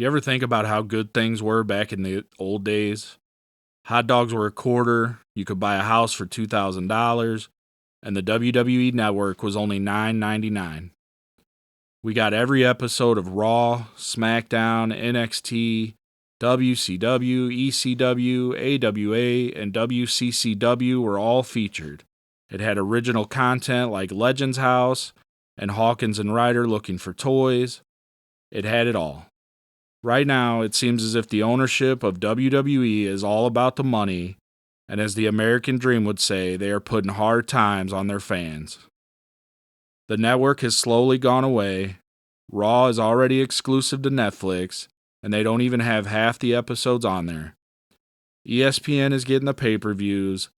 Do you ever think about how good things were back in the old days? Hot dogs were a quarter, you could buy a house for $2,000, and the WWE Network was only $9.99. We got every episode of Raw, SmackDown, NXT, WCW, ECW, AWA, and WCCW were all featured. It had original content like Legends House and Hawkins and Ryder looking for toys. It had it all. Right now, it seems as if the ownership of WWE is all about the money, and as the American Dream would say, they are putting hard times on their fans. The network has slowly gone away. Raw is already exclusive to Netflix, and they don't even have half the episodes on there. ESPN is getting the pay-per-views,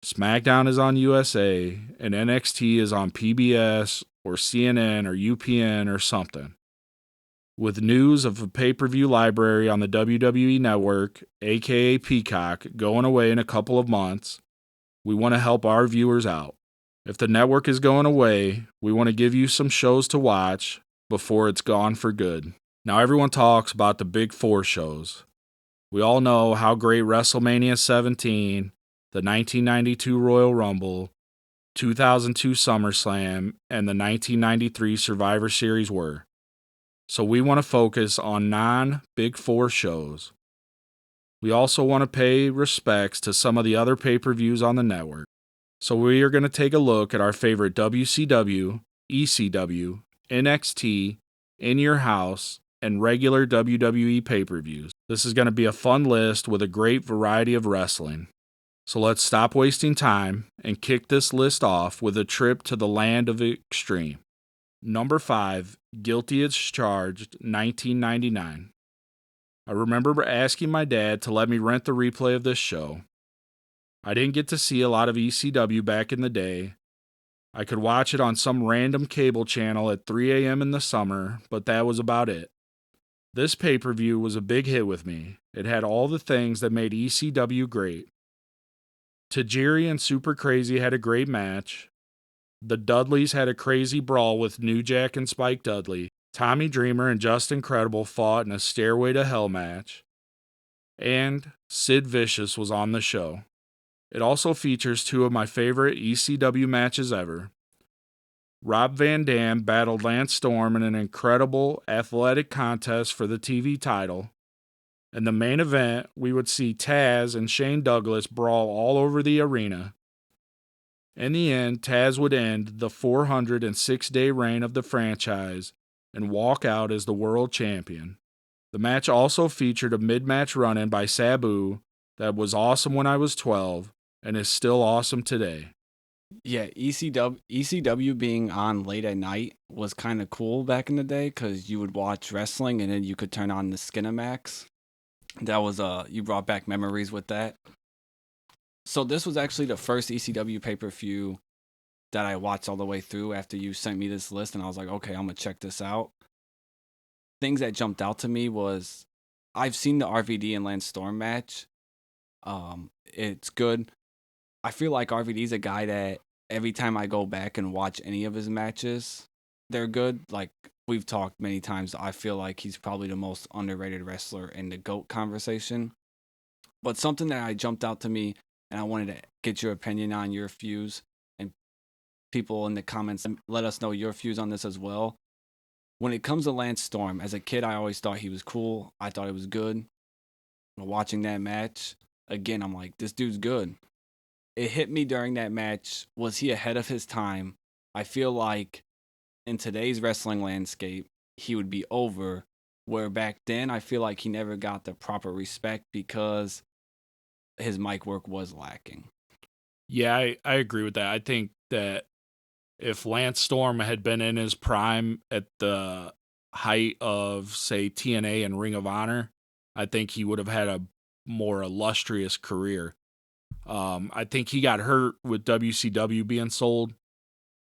SmackDown is on USA, and NXT is on PBS or CNN or UPN or something. With news of a pay-per-view library on the WWE Network, aka Peacock, going away in a couple of months, we want to help our viewers out. If the network is going away, we want to give you some shows to watch before it's gone for good. Now everyone talks about the big four shows. We all know how great WrestleMania 17, the 1992 Royal Rumble, 2002 SummerSlam, and the 1993 Survivor Series were. So we want to focus on non-Big Four shows. We also want to pay respects to some of the other pay-per-views on the network. So we are going to take a look at our favorite WCW, ECW, NXT, In Your House, and regular WWE pay-per-views. This is going to be a fun list with a great variety of wrestling. So let's stop wasting time and kick this list off with a trip to the land of extreme. Number 5, Guilty as Charged, 1999. I remember asking my dad to let me rent the replay of this show. I didn't get to see a lot of ECW back in the day. I could watch it on some random cable channel at 3 a.m. in the summer, but that was about it. This pay-per-view was a big hit with me. It had all the things that made ECW great. Tajiri and Super Crazy had a great match. The Dudleys had a crazy brawl with New Jack and Spike Dudley. Tommy Dreamer and Justin Credible fought in a Stairway to Hell match. And Sid Vicious was on the show. It also features two of my favorite ECW matches ever. Rob Van Dam battled Lance Storm in an incredible athletic contest for the TV title. In the main event, we would see Taz and Shane Douglas brawl all over the arena. In the end, Taz would end the 406-day reign of the franchise and walk out as the world champion. The match also featured a mid-match run-in by Sabu that was awesome when I was 12 and is still awesome today. Yeah, ECW being on late at night was kind of cool back in the day because you would watch wrestling and then you could turn on the Skinamax. That was you brought back memories with that. So this was actually the first ECW pay-per-view that I watched all the way through after you sent me this list, and I was like, okay, I'm gonna check this out. Things that jumped out to me was I've seen the RVD and Lance Storm match. It's good. I feel like RVD's a guy that every time I go back and watch any of his matches, they're good. Like we've talked many times, I feel like he's probably the most underrated wrestler in the GOAT conversation. But something that jumped out to me, and I wanted to get your opinion on your views, and people in the comments let us know your views on this as well. When it comes to Lance Storm, as a kid, I always thought he was cool. I thought he was good. Watching that match, again, I'm like, this dude's good. It hit me during that match. Was he ahead of his time? I feel like in today's wrestling landscape, he would be over. Where back then, I feel like he never got the proper respect because his mic work was lacking. Yeah, I agree with that. I think that if Lance Storm had been in his prime at the height of, say, TNA and Ring of Honor, I think he would have had a more illustrious career. I think he got hurt with WCW being sold.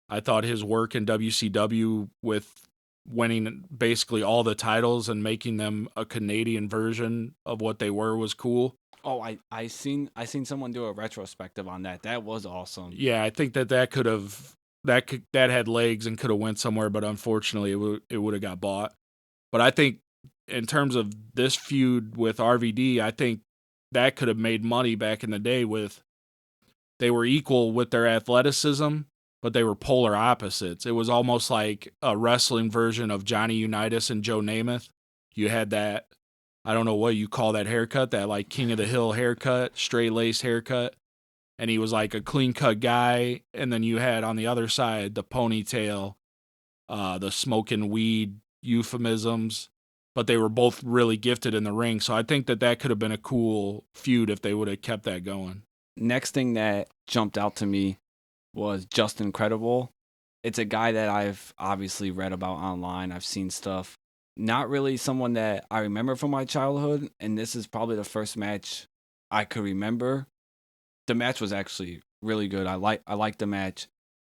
I thought his work in WCW with winning basically all the titles and making them a Canadian version of what they were was cool. Oh, I seen someone do a retrospective on that. That was awesome. Yeah, I think that could have that had legs and could have went somewhere, but unfortunately it would have got bought. But I think in terms of this feud with RVD, I think that could have made money back in the day with they were equal with their athleticism, but they were polar opposites. It was almost like a wrestling version of Johnny Unitas and Joe Namath. You had that, I don't know what you call that haircut, that like King of the Hill haircut, straight laced haircut. And he was like a clean cut guy. And then you had on the other side the ponytail, the smoking weed euphemisms. But they were both really gifted in the ring. So I think that could have been a cool feud if they would have kept that going. Next thing that jumped out to me was Just Incredible. It's a guy that I've obviously read about online. I've seen stuff. Not really someone that I remember from my childhood, and this is probably the first match I could remember. The match was actually really good. I like the match.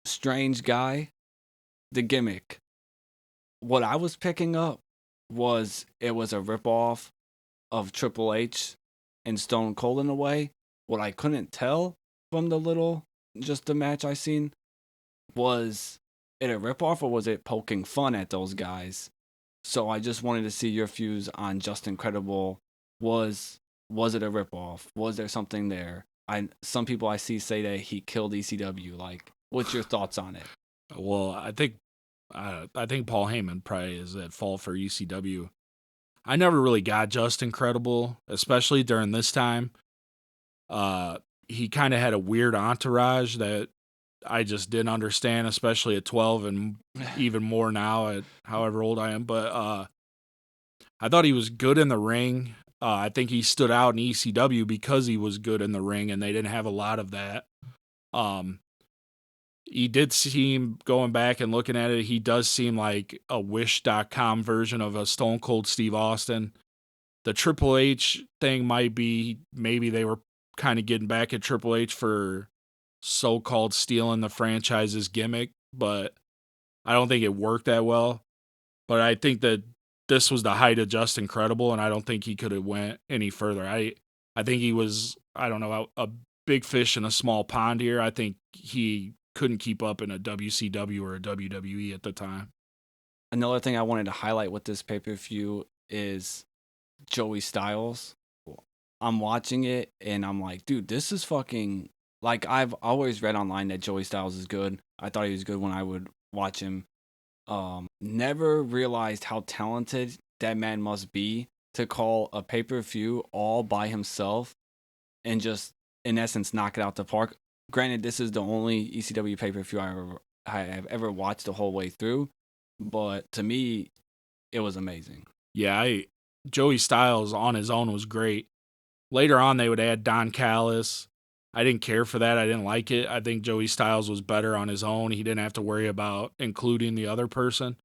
Strange guy. The gimmick. What I was picking up was it was a ripoff of Triple H and Stone Cold in a way. What I couldn't tell from the match I seen, was it a ripoff or was it poking fun at those guys? So I just wanted to see your views on Just Incredible. Was it a ripoff? Was there something there? Some people I see say that he killed ECW. Like, what's your thoughts on it? Well, I think Paul Heyman probably is at fault for ECW. I never really got Just Incredible, especially during this time. He kind of had a weird entourage that I just didn't understand, especially at 12 and even more now at however old I am. But I thought he was good in the ring. I think he stood out in ECW because he was good in the ring, and they didn't have a lot of that. He did seem, going back and looking at it, he does seem like a Wish.com version of a Stone Cold Steve Austin. The Triple H thing might be, maybe they were kind of getting back at Triple H for so-called stealing the franchise's gimmick, but I don't think it worked that well. But I think that this was the height of Just Incredible, and I don't think he could have went any further. I think he was, I don't know, a big fish in a small pond here. I think he couldn't keep up in a WCW or a WWE at the time. Another thing I wanted to highlight with this pay-per-view is Joey Styles. I'm watching it and I'm like, dude, this is fucking, like, I've always read online that Joey Styles is good. I thought he was good when I would watch him. Never realized how talented that man must be to call a pay-per-view all by himself and just, in essence, knock it out the park. Granted, this is the only ECW pay-per-view I have ever watched the whole way through, but to me, it was amazing. Yeah, Joey Styles on his own was great. Later on, they would add Don Callis. I didn't care for that. I didn't like it. I think Joey Styles was better on his own. He didn't have to worry about including the other person.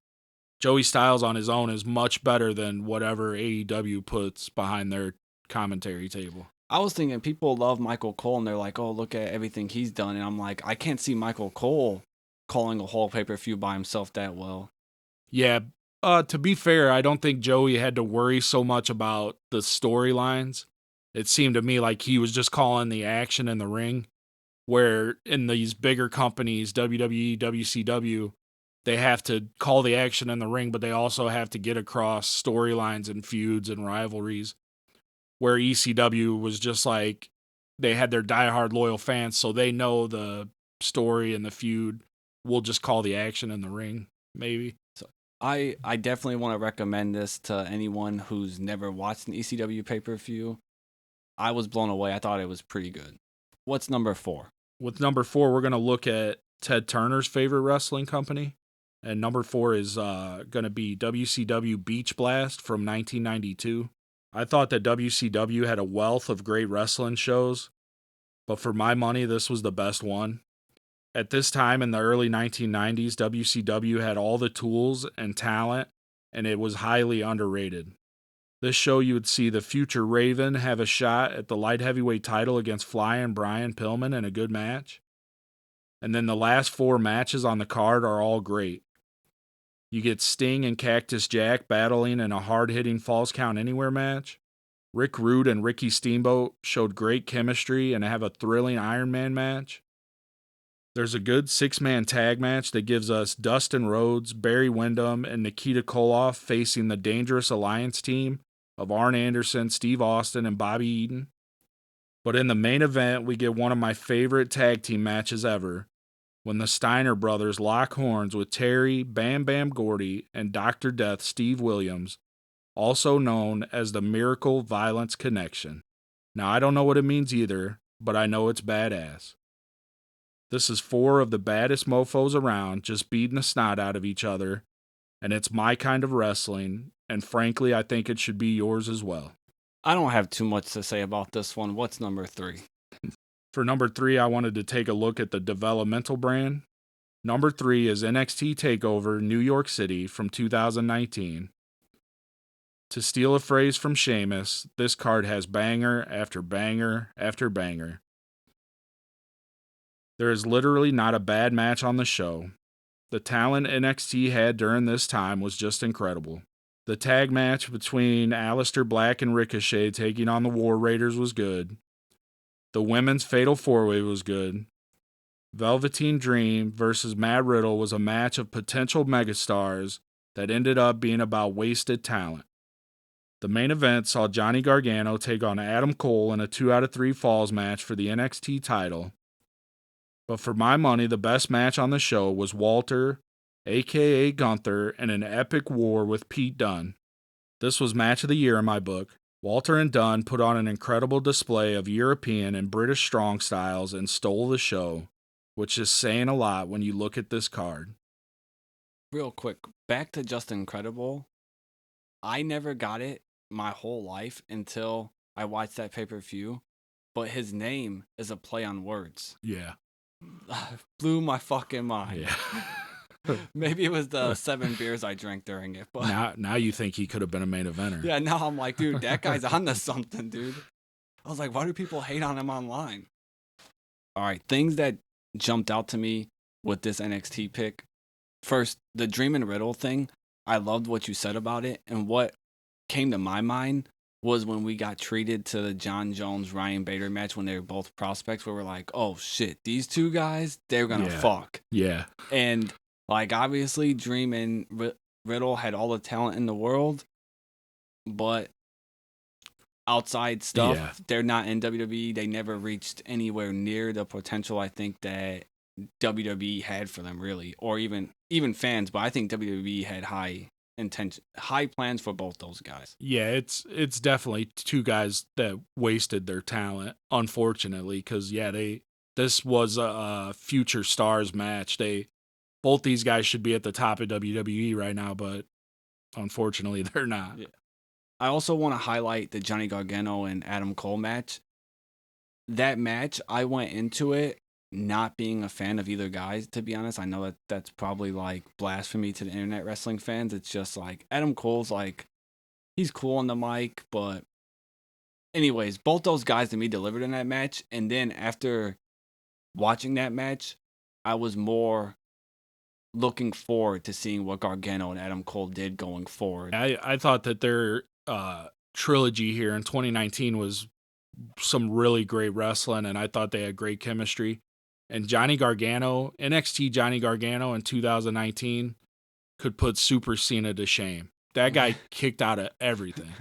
Joey Styles on his own is much better than whatever AEW puts behind their commentary table. I was thinking people love Michael Cole and they're like, oh, look at everything he's done. And I'm like, I can't see Michael Cole calling a whole pay-per-view by himself that well. Yeah, to be fair, I don't think Joey had to worry so much about the storylines. It seemed to me like he was just calling the action in the ring, where in these bigger companies, WWE, WCW, they have to call the action in the ring, but they also have to get across storylines and feuds and rivalries, where ECW was just like, they had their diehard loyal fans, so they know the story and the feud. We'll just call the action in the ring, maybe. So I definitely want to recommend this to anyone who's never watched an ECW pay-per-view. I was blown away. I thought it was pretty good. What's number 4? With number 4, we're going to look at Ted Turner's favorite wrestling company. And number 4 is going to be WCW Beach Blast from 1992. I thought that WCW had a wealth of great wrestling shows, but for my money, this was the best one. At this time in the early 1990s, WCW had all the tools and talent, and it was highly underrated. This show, you would see the future Raven have a shot at the light heavyweight title against Flying Brian Pillman in a good match. And then the last 4 matches on the card are all great. You get Sting and Cactus Jack battling in a hard-hitting Falls Count Anywhere match. Rick Rude and Ricky Steamboat showed great chemistry and have a thrilling Iron Man match. There's a good 6-man tag match that gives us Dustin Rhodes, Barry Windham, and Nikita Koloff facing the Dangerous Alliance team of Arn Anderson, Steve Austin, and Bobby Eaton. But in the main event, we get one of my favorite tag team matches ever, when the Steiner brothers lock horns with Terry, Bam Bam Gordy, and Dr. Death Steve Williams, also known as the Miracle Violence Connection. Now, I don't know what it means either, but I know it's badass. This is 4 of the baddest mofos around just beating the snot out of each other, and it's my kind of wrestling, and frankly, I think it should be yours as well. I don't have too much to say about this one. What's number 3? For number 3, I wanted to take a look at the developmental brand. Number 3 is NXT TakeOver New York City from 2019. To steal a phrase from Sheamus, this card has banger after banger after banger. There is literally not a bad match on the show. The talent NXT had during this time was just incredible. The tag match between Aleister Black and Ricochet taking on the War Raiders was good. The women's Fatal 4-Way was good. Velveteen Dream versus Matt Riddle was a match of potential megastars that ended up being about wasted talent. The main event saw Johnny Gargano take on Adam Cole in a 2 out of 3 falls match for the NXT title. But for my money, the best match on the show was Walter, aka Gunther, in an epic war with Pete Dunne. This was match of the year in my book. Walter and Dunne put on an incredible display of European and British strong styles and stole the show, which is saying a lot when you look at this card. Real quick, back to Just Incredible. I never got it my whole life until I watched that pay-per-view, but his name is a play on words. Yeah. Blew my fucking mind. Yeah. Maybe it was the 7 beers I drank during it, but Now you think he could have been a main eventer. yeah, now I'm like, dude, that guy's on to something, dude. I was like, why do people hate on him online? All right, things that jumped out to me with this NXT pick. First, the Dream and Riddle thing. I loved what you said about it, and what came to my mind was when we got treated to the John Jones Ryan Bader match when they were both prospects, where we're like, oh shit, these 2 guys, they're gonna fuck. Yeah. And like, obviously, Dream and Riddle had all the talent in the world, but outside stuff, they're not in WWE. They never reached anywhere near the potential I think that WWE had for them, really, or even fans. But I think WWE had high plans for both those guys. Yeah, it's definitely 2 guys that wasted their talent, unfortunately, because this was a future stars match. Both these guys should be at the top of WWE right now, but unfortunately they're not. Yeah. I also want to highlight the Johnny Gargano and Adam Cole match. That match, I went into it not being a fan of either guys, to be honest. I know that's probably like blasphemy to the internet wrestling fans. It's just like Adam Cole's like, he's cool on the mic, but anyways, both those guys to me delivered in that match. And then after watching that match, I was more looking forward to seeing what Gargano and Adam Cole did going forward. I thought that their trilogy here in 2019 was some really great wrestling, and I thought they had great chemistry. And Johnny Gargano, NXT Johnny Gargano in 2019 could put Super Cena to shame. That guy kicked out of everything.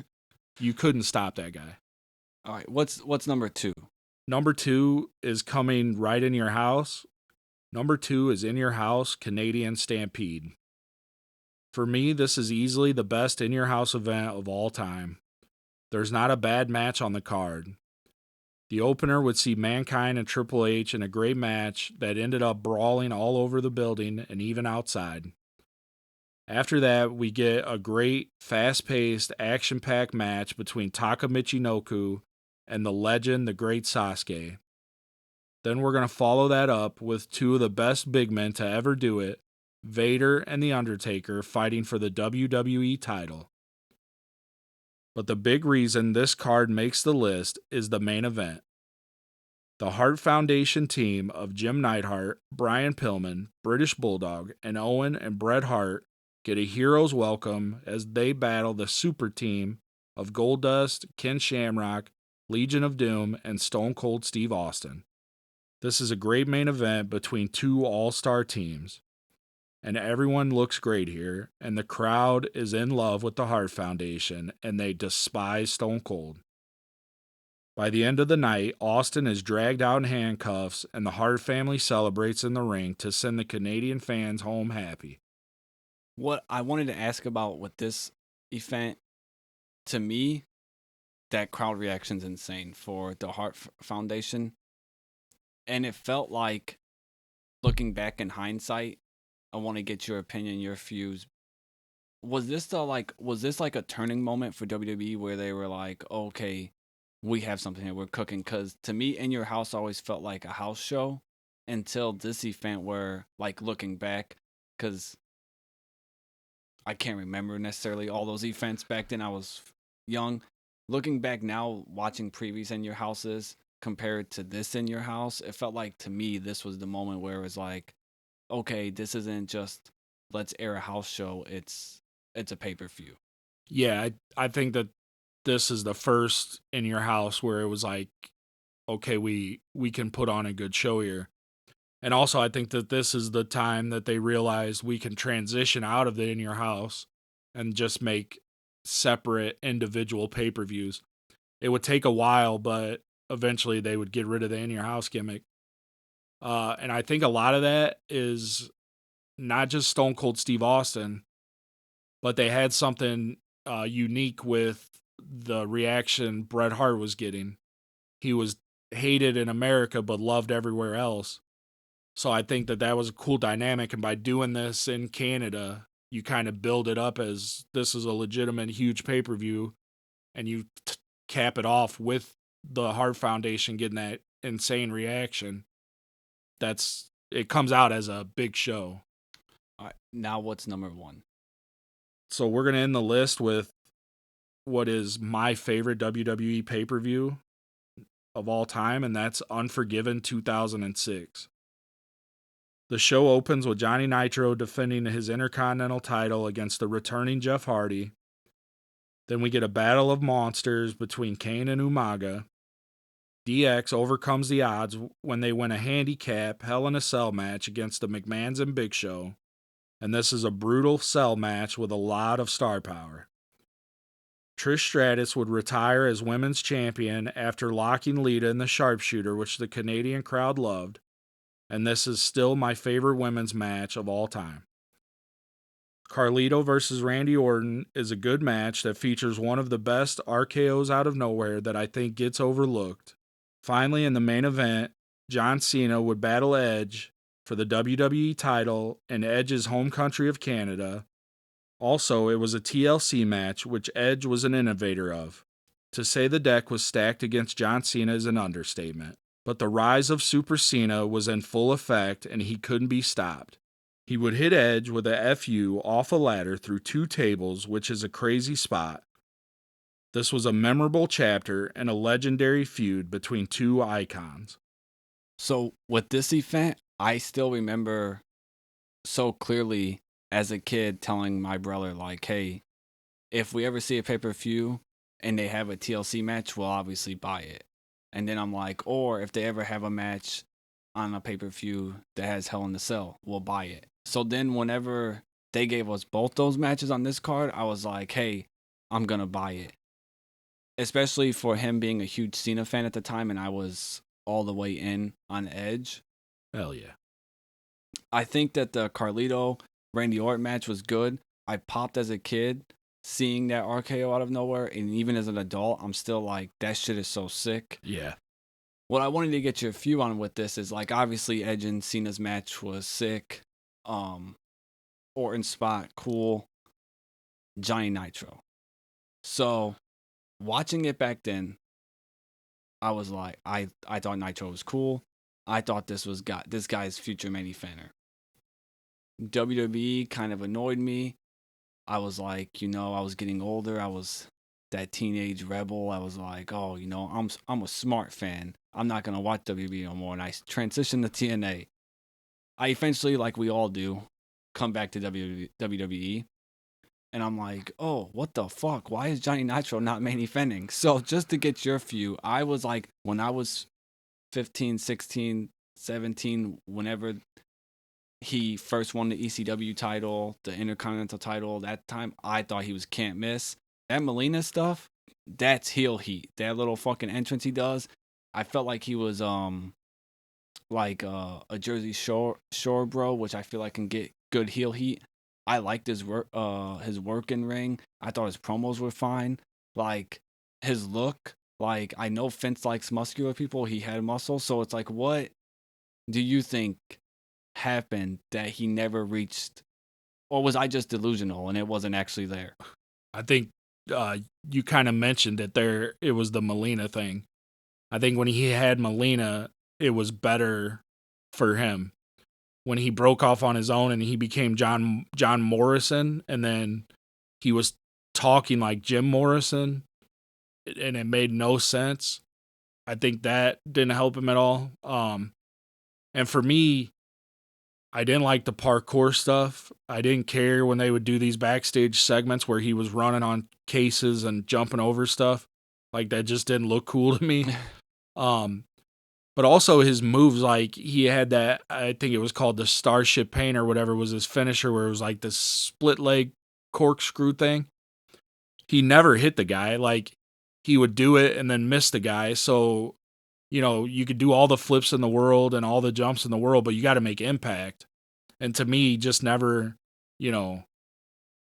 You couldn't stop that guy. All right, what's number 2? Number 2 is coming right in your house. Number 2 is In Your House, Canadian Stampede. For me, this is easily the best In Your House event of all time. There's not a bad match on the card. The opener would see Mankind and Triple H in a great match that ended up brawling all over the building and even outside. After that, we get a great, fast-paced, action-packed match between Taka Michinoku and the legend, the great Sasuke. Then we're going to follow that up with 2 of the best big men to ever do it, Vader and The Undertaker, fighting for the WWE title. But the big reason this card makes the list is the main event. The Hart Foundation team of Jim Neidhart, Brian Pillman, British Bulldog, and Owen and Bret Hart get a hero's welcome as they battle the super team of Goldust, Ken Shamrock, Legion of Doom, and Stone Cold Steve Austin. This is a great main event between two all-star teams, and everyone looks great here, and the crowd is in love with the Hart Foundation, and they despise Stone Cold. By the end of the night, Austin is dragged out in handcuffs, and the Hart family celebrates in the ring to send the Canadian fans home happy. What I wanted to ask about with this event, to me, that crowd reaction's insane for the Hart Foundation. And it felt like, looking back in hindsight, I want to get your opinion, your views. Was this like a turning moment for WWE where they were like, okay, we have something here, we're cooking? Because to me, In Your House always felt like a house show until this event, where, like, looking back, because I can't remember necessarily all those events back then. I was young. Looking back now, watching previous In Your Houses compared to this In Your House, it felt like, to me, this was the moment where it was like, okay, this isn't just let's air a house show. It's a pay-per-view. Yeah, I think that this is the first In Your House where it was like, okay, we can put on a good show here. And also, I think that this is the time that they realized we can transition out of the In Your House and just make separate individual pay-per-views. It would take a while, but eventually they would get rid of the In Your House gimmick. And I think a lot of that is not just Stone Cold Steve Austin, but they had something unique with the reaction Bret Hart was getting. He was hated in America, but loved everywhere else. So I think that that was a cool dynamic. And by doing this in Canada, you kind of build it up as this is a legitimate, huge pay per view, and you cap it off with the Hart Foundation getting that insane reaction. It comes out as a big show. All right, now what's number one? So we're gonna end the list with what is my favorite WWE pay per view of all time, and that's Unforgiven 2006. The show opens with Johnny Nitro defending his Intercontinental title against the returning Jeff Hardy. Then we get a battle of monsters between Kane and Umaga. DX overcomes the odds when they win a handicap Hell in a Cell match against the McMahons and Big Show. And this is a brutal cell match with a lot of star power. Trish Stratus would retire as women's champion after locking Lita in the sharpshooter, which the Canadian crowd loved. And this is still my favorite women's match of all time. Carlito versus Randy Orton is a good match that features one of the best RKOs out of nowhere that I think gets overlooked. Finally, in the main event, John Cena would battle Edge for the WWE title in Edge's home country of Canada. Also, it was a TLC match, which Edge was an innovator of. To say the deck was stacked against John Cena is an understatement. But the rise of Super Cena was in full effect, and he couldn't be stopped. He would hit Edge with a FU off a ladder through 2 tables, which is a crazy spot. This was a memorable chapter and a legendary feud between two icons. So with this event, I still remember so clearly as a kid telling my brother, like, hey, if we ever see a pay-per-view and they have a TLC match, we'll obviously buy it. And then I'm like, or if they ever have a match on a pay-per-view that has Hell in the Cell, we'll buy it. So then whenever they gave us both those matches on this card, I was like, hey, I'm going to buy it. Especially for him being a huge Cena fan at the time, and I was all the way in on Edge. Hell yeah. I think that the Carlito Randy Orton match was good. I popped as a kid seeing that RKO out of nowhere, and even as an adult, I'm still like, that shit is so sick. Yeah. What I wanted to get your view on with this is, like, obviously Edge and Cena's match was sick. Orton's spot, cool. Johnny Nitro. So watching it back then, I was like, I thought Nitro was cool. I thought this guy's future main eventer. WWE kind of annoyed me. I was like, I was getting older. I was that teenage rebel. I was like, oh, I'm a smart fan. I'm not gonna watch WWE no more. And I transitioned to TNA. I eventually, like we all do, come back to WWE. And I'm like, oh, what the fuck? Why is Johnny Nitro not main eventing? So just to get your view, I was like, when I was 15, 16, 17, whenever he first won the ECW title, the Intercontinental title, that time I thought he was can't miss. That Melina stuff, that's heel heat. That little fucking entrance he does, I felt like he was like a Jersey Shore bro, which I feel like can get good heel heat. I liked his work in ring. I thought his promos were fine. Like his look, like I know Vince likes muscular people. He had muscle, so it's like, what do you think happened that he never reached, or was I just delusional and it wasn't actually there? I think you kind of mentioned it there. It was the Melina thing. I think when he had Melina, it was better for him. When he broke off on his own and he became John Morrison, and then he was talking like Jim Morrison, and it made no sense. I think that didn't help him at all. And for me, I didn't like the parkour stuff. I didn't care when they would do these backstage segments where he was running on cases and jumping over stuff. Like that just didn't look cool to me. Um, but also his moves, like he had that, I think it was called the Starship Pain or whatever was his finisher, where it was like this split leg corkscrew thing. He never hit the guy. Like he would do it and then miss the guy. So, you could do all the flips in the world and all the jumps in the world, but you got to make impact. And to me, just never, you know,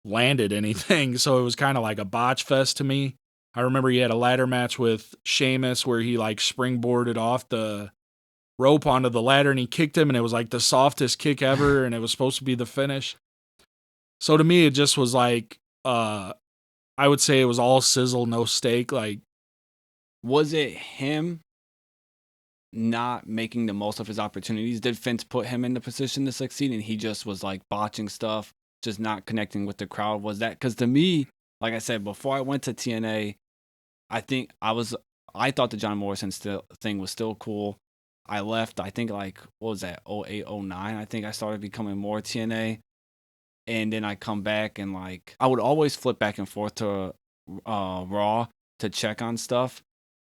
landed anything. So it was kind of like a botch fest to me. I remember he had a ladder match with Sheamus where he like springboarded off the rope onto the ladder and he kicked him, and it was like the softest kick ever, and it was supposed to be the finish. So to me, it just was like, I would say it was all sizzle, no steak. Like, Was it him not making the most of his opportunities? Did Vince put him in the position to succeed and he just was like botching stuff, just not connecting with the crowd? Was that, because to me, like I said, before I went to TNA, I thought the John Morrison thing was still cool. I left, I think, like, what was that, 08, 09? I think I started becoming more TNA. And then I come back and like I would always flip back and forth to Raw to check on stuff,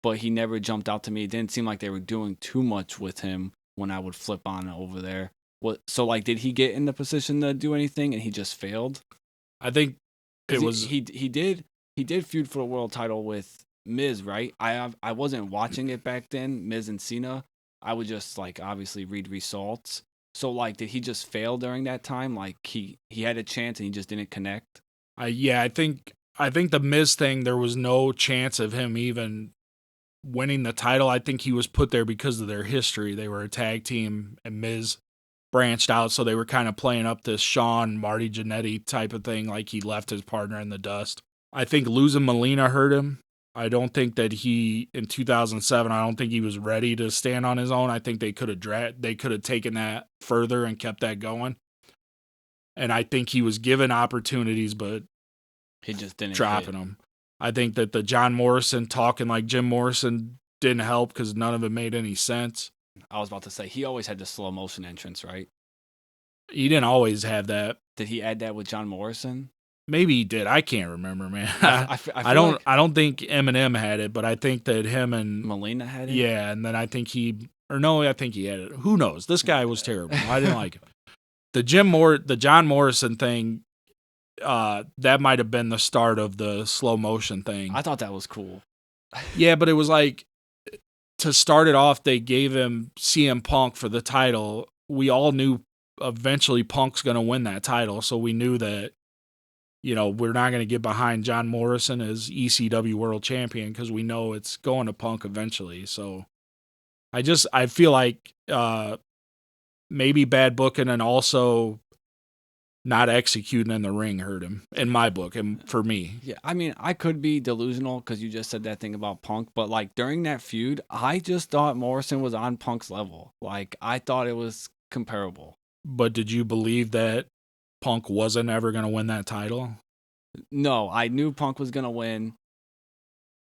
but he never jumped out to me. It didn't seem like they were doing too much with him when I would flip on over there. So like, did he get in the position to do anything and he just failed? I think it was. He did feud for the world title with Miz, right? I wasn't watching it back then, Miz and Cena. I would just like obviously read results. So like, did he just fail during that time? Like he had a chance and he just didn't connect. Yeah, I think the Miz thing, there was no chance of him even winning the title. I think he was put there because of their history. They were a tag team, and Miz branched out, so they were kind of playing up this Shawn, Marty Jannetty type of thing, like he left his partner in the dust. I think losing Melina hurt him. I don't think that he, in 2007, I don't think he was ready to stand on his own. I think they could have taken that further and kept that going. And I think he was given opportunities, but he just didn't dropping them. I think that the John Morrison talking like Jim Morrison didn't help because none of it made any sense. I was about to say, he always had the slow motion entrance, right? He didn't always have that. Did he add that with John Morrison? Maybe he did. I can't remember, man. I don't think Eminem had it, but I think that him and Melina had it. Yeah, and then I think he had it. Who knows? This guy was terrible. I didn't like him. The John Morrison thing, that might have been the start of the slow motion thing. I thought that was cool. Yeah, but it was like, to start it off, they gave him CM Punk for the title. We all knew eventually Punk's going to win that title, so we knew that, we're not going to get behind John Morrison as ECW World Champion because we know it's going to Punk eventually. So I feel like maybe bad booking and also not executing in the ring hurt him, in my book, and for me. Yeah, I mean, I could be delusional because you just said that thing about Punk, but like during that feud, I just thought Morrison was on Punk's level. Like, I thought it was comparable. But did you believe that Punk wasn't ever going to win that title? No, I knew Punk was going to win.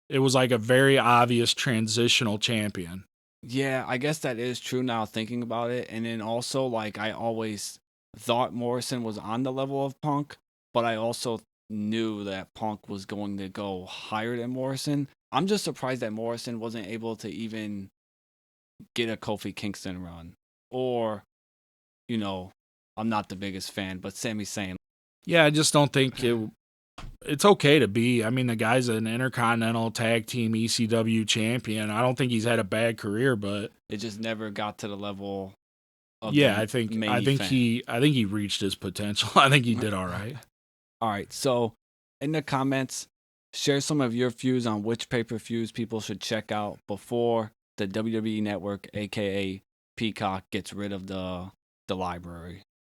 It was like a very obvious transitional champion. Yeah, I guess that is true now thinking about it. And then also, like, I always thought Morrison was on the level of Punk, but I also knew that Punk was going to go higher than Morrison. I'm just surprised that Morrison wasn't able to even get a Kofi Kingston run, or I'm not the biggest fan, but Sami Zayn. Yeah, I just don't think it's okay to be. I mean, the guy's an Intercontinental Tag Team ECW champion. I don't think he's had a bad career, but it just never got to the level of yeah, the I think main I think event. he reached his potential. I think he did all right. All right, so in the comments, share some of your views on which pay-per-views people should check out before the WWE Network, aka Peacock, gets rid of the library.